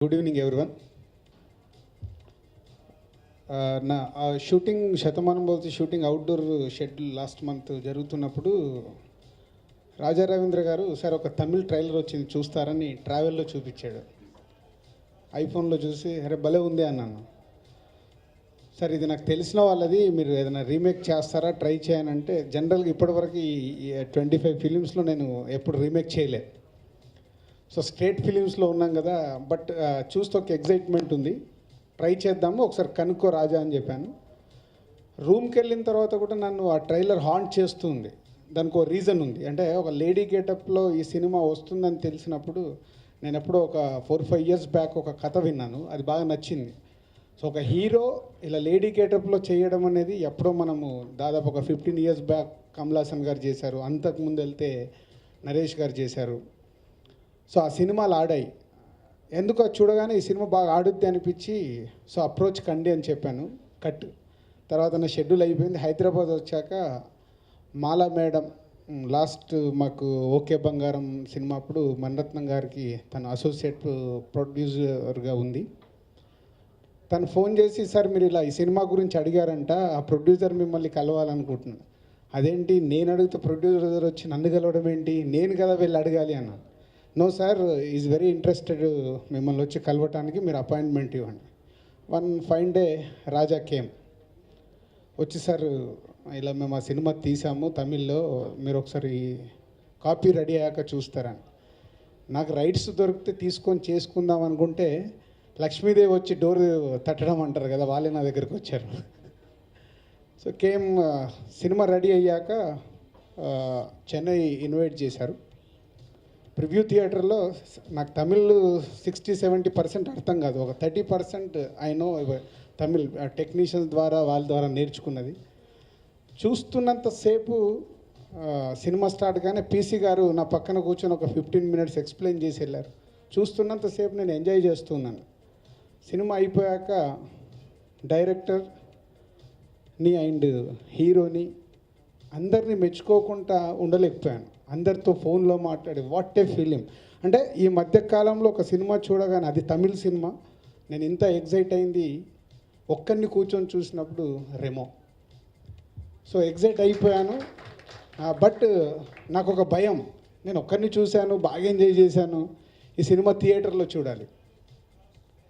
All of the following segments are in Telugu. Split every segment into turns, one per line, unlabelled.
Good evening everyone. నా shooting Shatamanam Bhavati shooting outdoor schedule last month జరుగుతున్నప్పుడు రాజా రవీంద్ర గారు సార్ ఒక తమిళ్ ట్రైలర్ వచ్చింది చూస్తారని ట్రావెల్లో చూపించాడు. ఐఫోన్లో చూసి అరే భలే ఉంది అన్నాను. సార్ ఇది నాకు తెలిసిన వాళ్ళది, మీరు ఏదైనా రీమేక్ చేస్తారా ట్రై చేయనంటే జనరల్గా ఇప్పటివరకు ఈ 25 ఫిలిమ్స్లో నేను ఎప్పుడు రీమేక్ చేయలే. సో స్ట్రేట్ ఫిలిమ్స్లో ఉన్నాం కదా, బట్ చూస్తే ఒక ఎగ్జైట్మెంట్ ఉంది, ట్రై చేద్దాము ఒకసారి కనుక్కో రాజా అని చెప్పాను. రూమ్కి వెళ్ళిన తర్వాత కూడా నన్ను ఆ ట్రైలర్ హాంట్ చేస్తుంది. దానికి ఒక రీజన్ ఉంది. అంటే ఒక లేడీ గెటప్లో ఈ సినిమా వస్తుందని తెలిసినప్పుడు నేను ఎప్పుడో ఒక 4-5 ఇయర్స్ బ్యాక్ ఒక కథ విన్నాను, అది బాగా నచ్చింది. సో ఒక హీరో ఇలా లేడీ గెటప్లో చేయడం అనేది ఎప్పుడో మనము దాదాపు ఒక 15 ఇయర్స్ బ్యాక్ కమల్ హాసన్ గారు చేశారు, అంతకుముందు వెళ్తే నరేష్ గారు చేశారు. సో ఆ సినిమాలు ఆడాయి. ఎందుకో చూడగానే ఈ సినిమా బాగా ఆడుద్ది అనిపించి సో అప్రోచ్ కండి అని చెప్పాను. కట్ తర్వాత నా షెడ్యూల్ అయిపోయింది. హైదరాబాద్ వచ్చాక మాలా మేడం లాస్ట్ మాకు ఓకే బంగారం సినిమా అప్పుడు మణిరత్నం గారికి తన అసోసియేట్ ప్రొడ్యూసర్గా ఉంది. తను ఫోన్ చేసి సార్ మీరు ఇలా ఈ సినిమా గురించి అడిగారంట, ఆ ప్రొడ్యూసర్ మిమ్మల్ని కలవాలనుకుంటున్నాను. అదేంటి నేను అడిగితే ప్రొడ్యూసర్ వచ్చి నన్ను కలవడం ఏంటి, నేను కదా వెళ్ళి అడగాలి అన్నాను. No sir is very interested మిమ్మల్ని వచ్చి కలవటానికి, మీరు అపాయింట్మెంట్ ఇవ్వండి. One fine day Raja came వచ్చి సార్ ఇలా మేము ఆ సినిమా తీసాము తమిళ్లో, మీరు ఒకసారి కాపీ రెడీ అయ్యాక చూస్తారని. నాకు రైట్స్ దొరికితే తీసుకొని చేసుకుందాం అనుకుంటే లక్ష్మీదేవి వచ్చి డోర్ తట్టడం అంటారు కదా, వాళ్ళే నా దగ్గరికి వచ్చారు. సో కేమ్ సినిమా రెడీ అయ్యాక చెన్నై ఇన్వైట్ చేశారు. ప్రివ్యూ థియేటర్లో నాకు తమిళ్ 60-70% అర్థం కాదు, ఒక 30% అయినో తమిళ్ టెక్నీషియన్స్ ద్వారా వాళ్ళ ద్వారా నేర్చుకున్నది. చూస్తున్నంతసేపు సినిమా స్టార్ట్ కానీ పీసీ గారు నా పక్కన కూర్చొని ఒక 15 మినిట్స్ ఎక్స్ప్లెయిన్ చేసి వెళ్ళారు. చూస్తున్నంతసేపు నేను ఎంజాయ్ చేస్తున్నాను. సినిమా అయిపోయాక డైరెక్టర్ని అండ్ హీరోని అందరినీ మెచ్చుకోకుండా ఉండలేకపోయాను. అందరితో ఫోన్లో మాట్లాడి వాట్ ఏ ఫీలింగ్. అంటే ఈ మధ్యకాలంలో ఒక సినిమా చూడగానే, అది తమిళ్ సినిమా, నేను ఇంత ఎగ్జైట్ అయింది ఒక్కరిని కూర్చొని చూసినప్పుడు రెమో. సో ఎగ్జైట్ అయిపోయాను. బట్ నాకు ఒక భయం, నేను ఒక్కరిని చూశాను, బాగా ఎంజాయ్ చేశాను, ఈ సినిమా థియేటర్లో చూడాలి.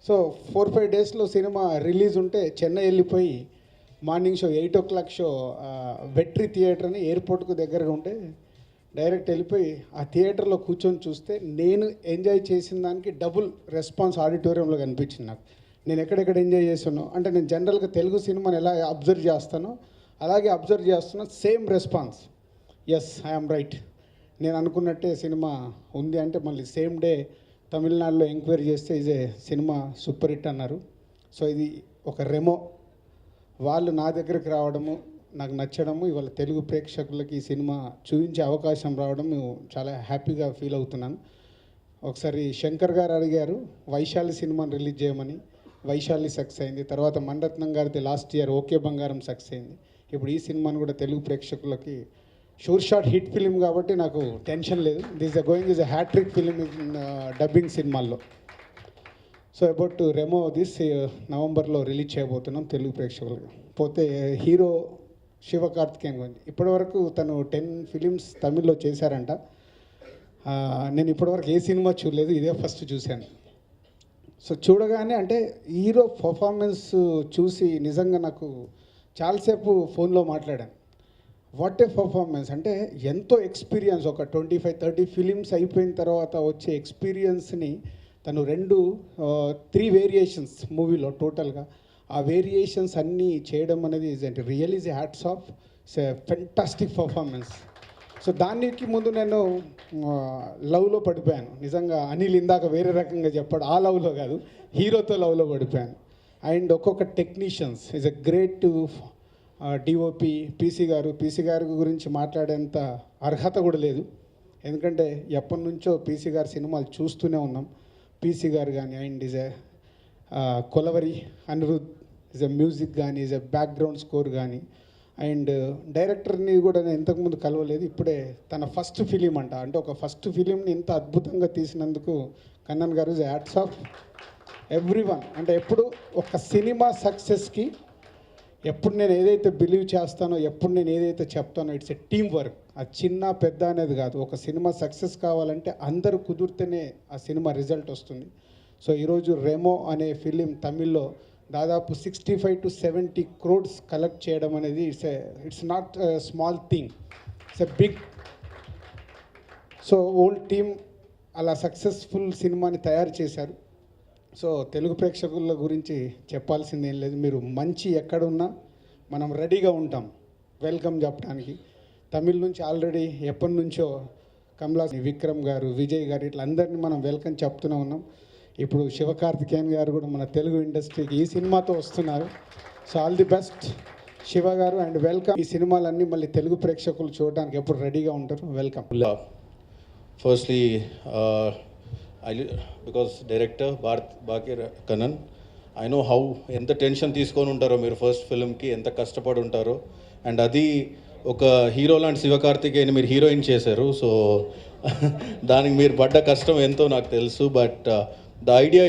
సో 4-5 డేస్లో సినిమా రిలీజ్ ఉంటే చెన్నై వెళ్ళిపోయి morning show 8 o'clock show Vetri theatre అని ఎయిర్పోర్ట్కు దగ్గరగా ఉంటే డైరెక్ట్ వెళ్ళిపోయి ఆ థియేటర్లో కూర్చొని చూస్తే నేను ఎంజాయ్ చేసిన దానికి డబుల్ రెస్పాన్స్ ఆడిటోరియంలో కనిపించింది నాకు. నేను ఎక్కడెక్కడ ఎంజాయ్ చేశాను అంటే, నేను జనరల్గా తెలుగు సినిమాని ఎలా అబ్జర్వ్ చేస్తానో అలాగే అబ్జర్వ్ చేస్తున్నా, same response. Yes I am right, నేను అనుకున్నట్టే సినిమా ఉంది అంటే మళ్ళీ సేమ్ డే తమిళనాడులో ఎంక్వైరీ చేస్తే ఇదే సినిమా సూపర్ హిట్ అన్నారు. సో ఇది ఒక రెమో, వాళ్ళు నా దగ్గరికి రావడము, నాకు నచ్చడము, ఇవాళ తెలుగు ప్రేక్షకులకి ఈ సినిమా చూపించే అవకాశం రావడం చాలా హ్యాపీగా ఫీల్ అవుతున్నాను. ఒకసారి శంకర్ గారు అడిగారు వైశాలి సినిమాని రిలీజ్ చేయమని, వైశాలి సక్సెస్ అయింది. తర్వాత మణిరత్నం గారిది లాస్ట్ ఇయర్ ఓకే బంగారం సక్సెస్ అయింది. ఇప్పుడు ఈ సినిమాని కూడా తెలుగు ప్రేక్షకులకి షూర్ షాట్ హిట్ ఫిలిం కాబట్టి నాకు టెన్షన్ లేదు. This going is a hat trick film in dubbing సినిమాల్లో. సో అబౌట్ రెమో దిస్ నవంబర్లో రిలీజ్ చేయబోతున్నాం తెలుగు ప్రేక్షకులకి. పోతే హీరో శివకార్తికేయన్ గురించి ఇప్పటివరకు తను 10 ఫిలిమ్స్ తమిళ్లో చేశారంట. నేను ఇప్పటివరకు ఏ సినిమా చూడలేదు, ఇదే ఫస్ట్ చూశాను. సో చూడగానే అంటే హీరో పర్ఫార్మెన్స్ చూసి నిజంగా నాకు చాలాసేపు ఫోన్లో మాట్లాడాను. వాట్ ఏ పర్ఫార్మెన్స్ అంటే, ఎంతో ఎక్స్పీరియన్స్, ఒక 25-30 ఫిలిమ్స్ అయిపోయిన తర్వాత వచ్చే ఎక్స్పీరియన్స్ని తను 3 వేరియేషన్స్ మూవీలో టోటల్గా, ఆ వేరియేషన్స్ అన్నీ చేయడం అనేది real is hats off, it's a fantastic performance. So దానికి ముందు నేను లవ్లో పడిపోయాను నిజంగా. అనిల్ ఇందాక వేరే రకంగా చెప్పాడు, ఆ లవ్లో కాదు, హీరోతో లవ్లో పడిపోయాను. అండ్ ఒక్కొక్క technicians is a great DOP PC గారి గురించి మాట్లాడేంత అర్హత కూడా లేదు. ఎందుకంటే ఎప్పటి నుంచో పీసీ గారి సినిమాలు చూస్తూనే ఉన్నాం. పీసీ గారు కానీ and is a Kolaveri Anirudh, is a music కానీ, ఈజ్ ఎ బ్యాక్గ్రౌండ్ స్కోర్ కానీ. అండ్ డైరెక్టర్ని కూడా నేను ఇంతకుముందు కలవలేదు, ఇప్పుడే తన ఫస్ట్ ఫిలిం అంటే ఒక ఫస్ట్ ఫిలింని ఇంత అద్భుతంగా తీసినందుకు కన్నన్ గారు ఈజ్ హ్యాట్స్ ఆఫ్. ఎవ్రీవన్ అంటే ఎప్పుడు ఒక సినిమా సక్సెస్కి ఎప్పుడు నేను ఏదైతే బిలీవ్ చేస్తానో ఎప్పుడు నేను ఏదైతే చెప్తానో ఇట్స్ ఎ టీమ్ వర్క్. అది చిన్న పెద్ద అనేది కాదు. ఒక సినిమా సక్సెస్ కావాలంటే అందరూ కుదిరితేనే ఆ సినిమా రిజల్ట్ వస్తుంది. సో ఈరోజు రెమో అనే ఫిలిం తమిళ్లో దాదాపు 65 to 70 crores కలెక్ట్ చేయడం అనేది it's not small thing, it's a big. So old team అలా సక్సెస్ఫుల్ సినిమాని తయారు చేశారు. సో తెలుగు ప్రేక్షకుల గురించి చెప్పాల్సింది ఏం లేదు. మీరు మంచి ఎక్కడున్నా మనం రెడీగా ఉంటాం వెల్కమ్ చెప్పడానికి. తమిళ్ నుంచి ఆల్రెడీ ఎప్పటి నుంచో కమలాస్, విక్రమ్ గారు, విజయ్ గారు ఇట్లా అందరినీ మనం వెల్కమ్ చెప్తూనే ఉన్నాం. ఇప్పుడు శివకార్తికేయన్ గారు కూడా మన తెలుగు ఇండస్ట్రీకి ఈ సినిమాతో వస్తున్నారు. So all the best Shiva గారు అండ్ వెల్కమ్. ఈ సినిమాలన్నీ మళ్ళీ తెలుగు ప్రేక్షకులు చూడడానికి ఎప్పుడు రెడీగా ఉంటారు. Welcome.
Firstly, because director Bakir Kannan, I know how ఎంత టెన్షన్ తీసుకొని ఉంటారో మీరు ఫస్ట్ ఫిల్మ్కి, ఎంత కష్టపడి ఉంటారో. అండ్ అది ఒక హీరో లాంటి శివకార్తికేయని మీరు హీరోయిన్ చేశారు. సో దానికి మీరు పడ్డ కష్టం ఎంతో నాకు తెలుసు. But the idea